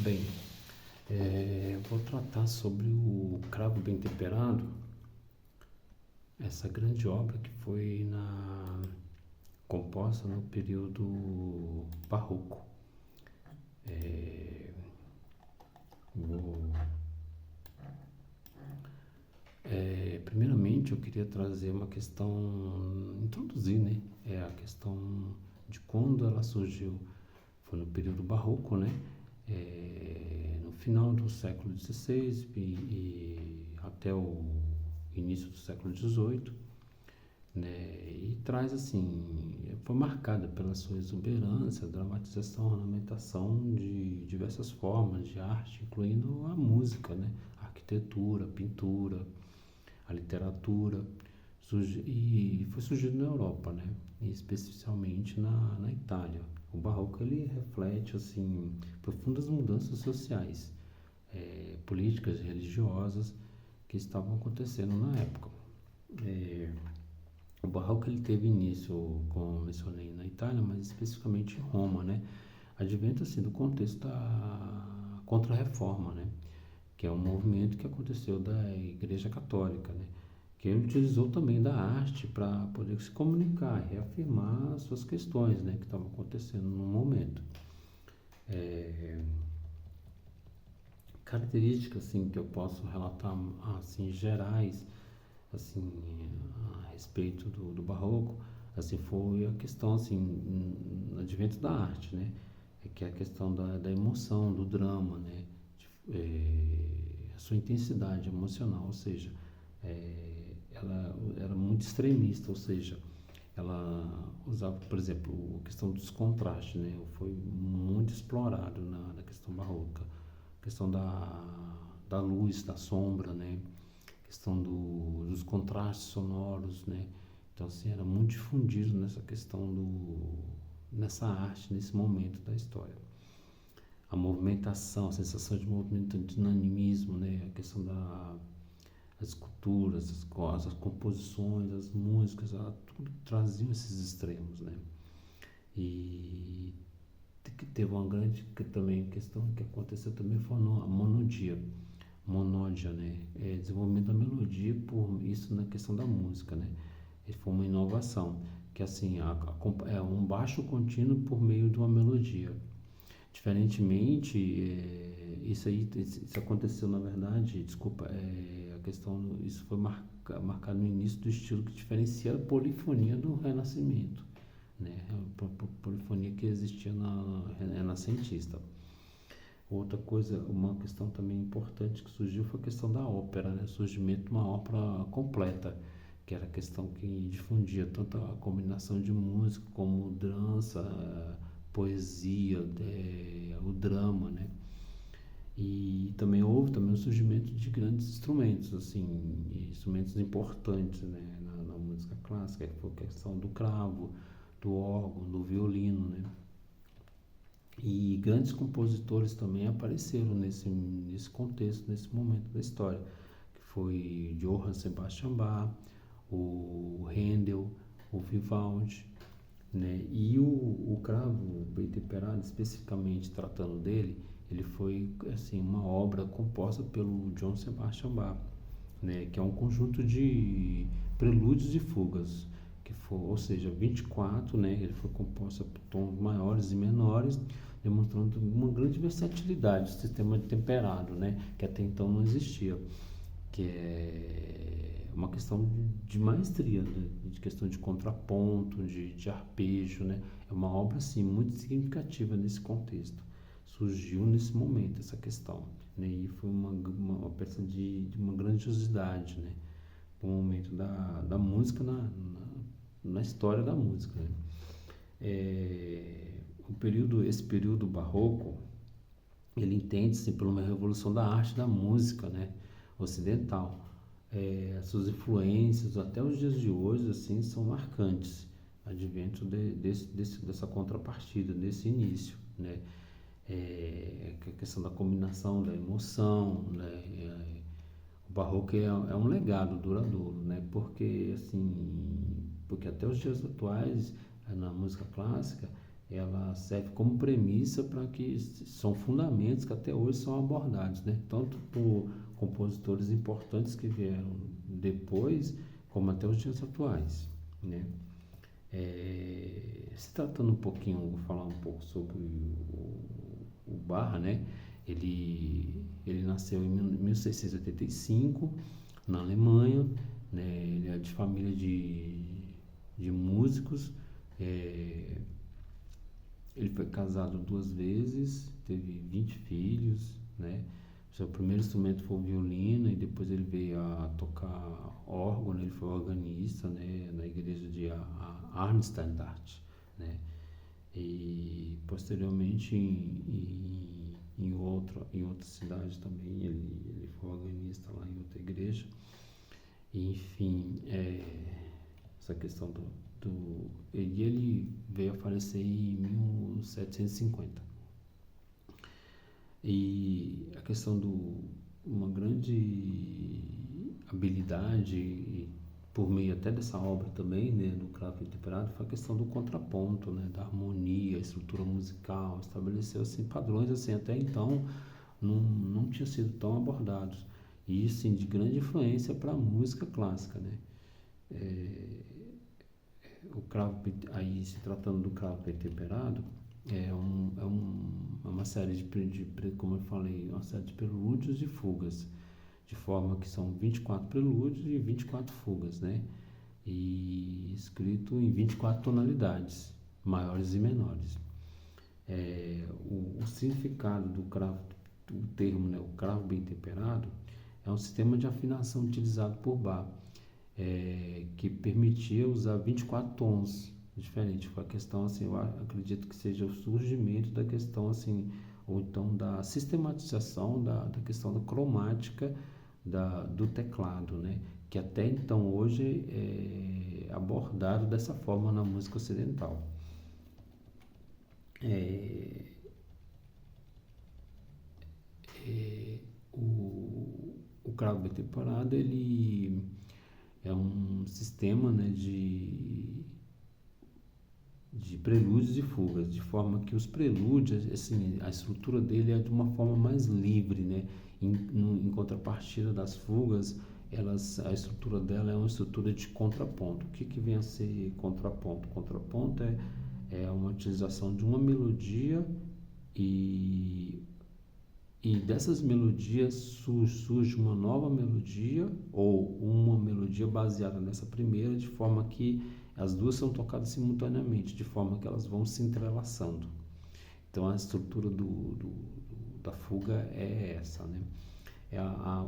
Bem, vou tratar sobre o Cravo Bem Temperado, essa grande obra que foi composta no período barroco. É, vou, Primeiramente, eu queria trazer uma questão, introduzir, né? A questão de quando ela surgiu. Foi no período barroco, né? No final do século XVI e até o início do século XVIII, né? E traz assim, foi marcada pela sua exuberância, dramatização, ornamentação de diversas formas de arte, incluindo a música, né? A arquitetura, a pintura, a literatura, e foi surgido na Europa, né? E especialmente na Itália. O barroco ele reflete assim profundas mudanças sociais, políticas, religiosas que estavam acontecendo na época. O barroco ele teve início, como mencionei, na Itália, mas especificamente em Roma, né? Advento assim do contexto da Contra-Reforma, né? Que é um movimento que aconteceu da Igreja Católica, né? Que ele utilizou também da arte para poder se comunicar, reafirmar suas questões, né? Que estavam acontecendo no momento. Características assim que eu posso relatar assim gerais assim a respeito do barroco, assim foi a questão assim no advento da arte, né? Que é a questão da emoção, do drama, né? A sua intensidade emocional, ou seja, ela era muito extremista, ou seja, ela usava, por exemplo, a questão dos contrastes, né? Foi muito explorado na questão barroca, a questão da luz, da sombra, né? A questão dos contrastes sonoros, né? Então, assim, era muito difundido nessa questão nessa arte, nesse momento da história. A movimentação, a sensação de movimento, de dinamismo, né? A questão as esculturas, as composições, as músicas, tudo traziam esses extremos, né? E que teve uma grande também questão que aconteceu também foi a monódia, né? Desenvolvimento da melodia por isso na questão da música, né? Foi uma inovação que assim é um baixo contínuo por meio de uma melodia. Diferentemente, isso aconteceu na verdade, desculpa, a questão, isso foi marcado no início do estilo que diferencia a polifonia do Renascimento, né? A polifonia que existia na renascentista. Outra coisa, uma questão também importante que surgiu foi a questão da ópera, né? O surgimento de uma ópera completa, que era a questão que difundia tanto a combinação de música como dança, poesia, o drama, né? E também houve também o surgimento de grandes instrumentos, assim, instrumentos importantes, né? Na música clássica, que foi a questão do cravo, do órgão, do violino, né? E grandes compositores também apareceram nesse contexto, nesse momento da história, que foi Johann Sebastian Bach, o Handel, o Vivaldi, né? E o Cravo Bem Temperado, especificamente tratando dele, ele foi assim uma obra composta pelo Johann Sebastian Bach, né? Que é um conjunto de prelúdios e fugas, ou seja, 24, né? Ele foi composto por tons maiores e menores, demonstrando uma grande versatilidade do sistema de temperado, né? Que até então não existia, que é uma questão de maestria, né? De questão de contraponto, de arpejo, né? É uma obra assim muito significativa nesse contexto. Surgiu nesse momento essa questão, né? E foi uma peça de uma grandiosidade, né? Um momento da música na história da música, né? Esse período barroco, ele entende-se por uma revolução da arte e da música, né? Ocidental. Suas influências até os dias de hoje assim são marcantes, advento dessa contrapartida, desse início, né? A questão da combinação da emoção, né? O barroco é um legado duradouro, né? Porque até os dias atuais na música clássica ela serve como premissa para que são fundamentos que até hoje são abordados, né? Tanto por compositores importantes que vieram depois, como até os dias atuais, né? Se tratando um pouquinho, vou falar um pouco sobre o Bach, né? Ele nasceu em 1685 na Alemanha, né? Ele é de família de músicos. Ele foi casado 2 vezes, teve 20 filhos, né? Seu primeiro instrumento foi o violino e depois ele veio a tocar órgão, né? Ele foi organista, né? Na igreja de Arnstadt, né? E posteriormente em outra cidade também ele foi organista lá em outra igreja. E, enfim, essa questão e ele veio a falecer em 1750. E a questão uma grande habilidade, por meio até dessa obra também, né, do Cravo Bem Temperado, foi a questão do contraponto, né, da harmonia, estrutura musical, estabeleceu assim, padrões assim, até então não tinha sido tão abordados. E isso, sim, de grande influência para a música clássica, né? O cravo, aí se tratando do cravo bem temperado, é uma série como eu falei, uma série de prelúdios e fugas, de forma que são 24 prelúdios e 24 fugas, né? E escrito em 24 tonalidades, maiores e menores. O significado do cravo, o termo, né, o cravo bem temperado, é um sistema de afinação utilizado por Bach, que permitia usar 24 tons diferentes. Foi a questão, assim, eu acredito que seja o surgimento da questão, assim, ou então da sistematização da questão da cromática do teclado, né? Que até então hoje é abordado dessa forma na música ocidental. O cravo bem temperado, ele é um sistema, né, de prelúdios e fugas, de forma que os prelúdios, assim, a estrutura dele é de uma forma mais livre, né? Em contrapartida das fugas, a estrutura dela é uma estrutura de contraponto. O que vem a ser contraponto? Contraponto é uma utilização de uma melodia e dessas melodias surge uma nova melodia ou uma melodia baseada nessa primeira, de forma que as duas são tocadas simultaneamente, de forma que elas vão se entrelaçando. Então a estrutura da fuga é essa, né?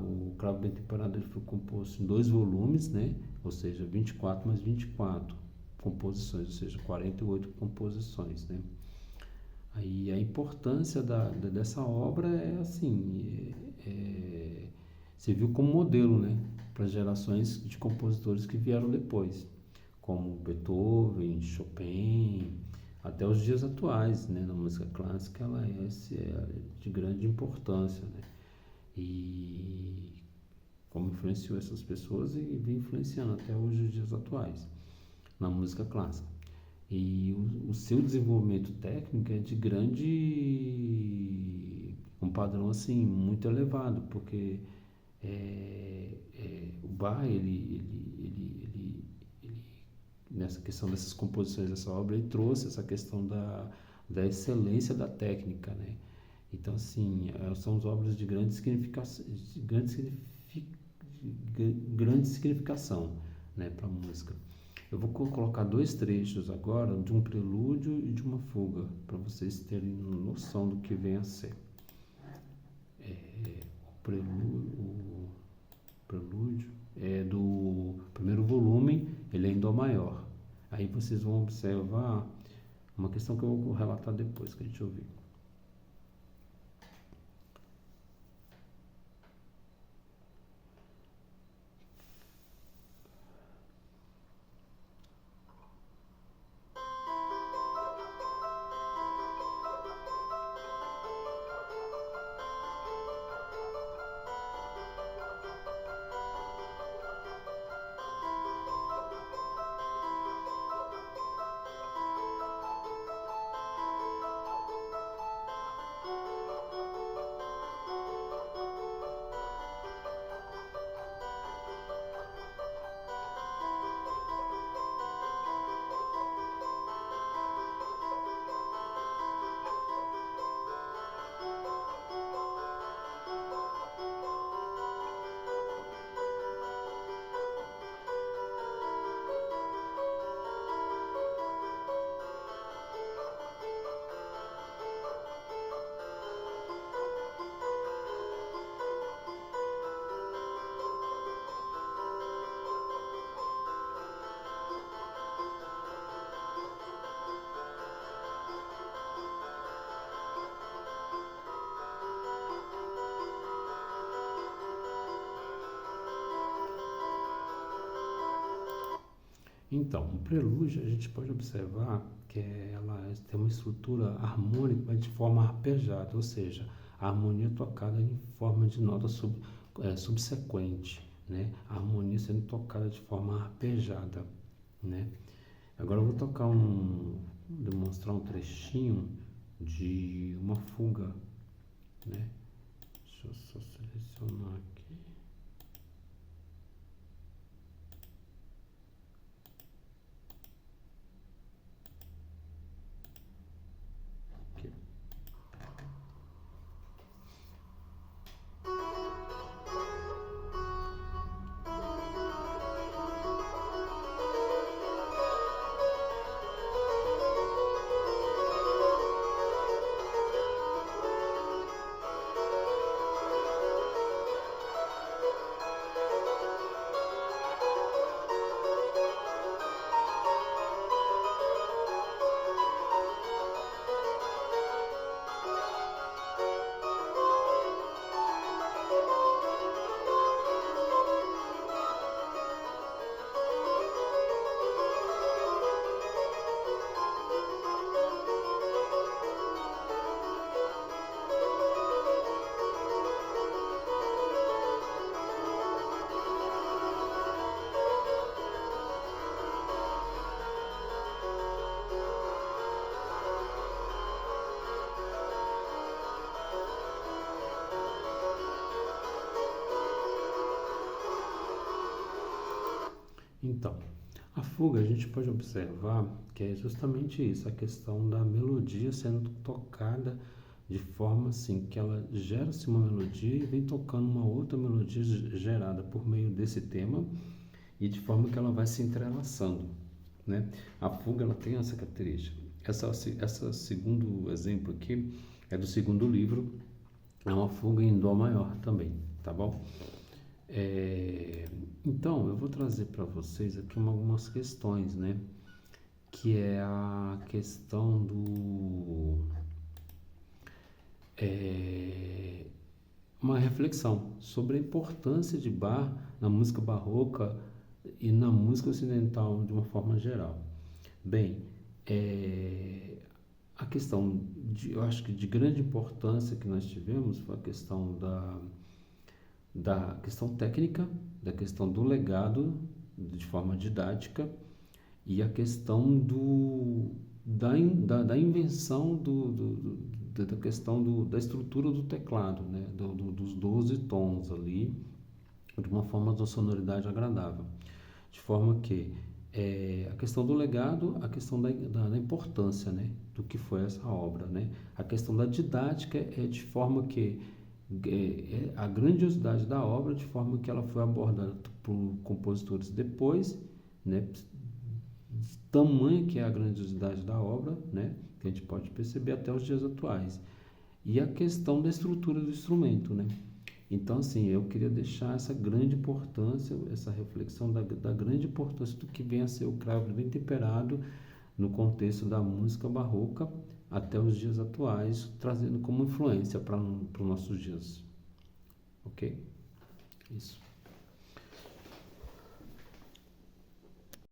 O Cravo Bem Temperado ele foi composto em 2 volumes, né? Ou seja, 24 mais 24 composições, ou seja, 48 composições, né? Aí a importância dessa obra é assim, serviu como modelo, né, para gerações de compositores que vieram depois, como Beethoven, Chopin, até os dias atuais, né, na música clássica ela é de grande importância, né, e como influenciou essas pessoas e vem influenciando até hoje os dias atuais na música clássica. E o seu desenvolvimento técnico é de um padrão assim muito elevado, porque o Bach, ele, nessa questão dessas composições dessa obra, ele trouxe essa questão da excelência da técnica, né? Então, assim, são obras de grande significação, grande significação, né, para a música. Eu vou colocar 2 trechos agora, de um prelúdio e de uma fuga, para vocês terem noção do que vem a ser. O prelúdio é do primeiro volume, ele é em Dó maior. Aí vocês vão observar uma questão que eu vou relatar depois que a gente ouvir. Então, o prelúdio a gente pode observar que ela tem uma estrutura harmônica, mas de forma arpejada, ou seja, a harmonia tocada em forma de nota subsequente, né? A harmonia sendo tocada de forma arpejada, né? Agora eu vou demonstrar um trechinho de uma fuga, né? Deixa eu só selecionar aqui. Então, a fuga a gente pode observar que é justamente isso, a questão da melodia sendo tocada de forma assim, que ela gera-se uma melodia e vem tocando uma outra melodia gerada por meio desse tema e de forma que ela vai se entrelaçando, né? A fuga ela tem essa característica. Essa segundo exemplo aqui é do segundo livro, é uma fuga em dó maior também, tá bom? Então, eu vou trazer para vocês aqui algumas questões, né? Que é a questão uma reflexão sobre a importância de Bach na música barroca e na música ocidental de uma forma geral. Bem, a questão, eu acho que de grande importância que nós tivemos foi a questão da questão técnica, da questão do legado de forma didática e a questão da invenção da questão da estrutura do teclado, né? Dos 12 tons ali, de uma forma de sonoridade agradável. De forma que a questão do legado, a questão da importância, né? Do que foi essa obra, né? A questão da didática é de forma que a grandiosidade da obra, de forma que ela foi abordada por compositores depois, né? Tamanho que é a grandiosidade da obra, né? Que a gente pode perceber até os dias atuais. E a questão da estrutura do instrumento, né? Então, assim, eu queria deixar essa grande importância, essa reflexão da grande importância do que vem a ser o cravo bem temperado no contexto da música barroca até os dias atuais, trazendo como influência para os nossos dias. Ok? Isso.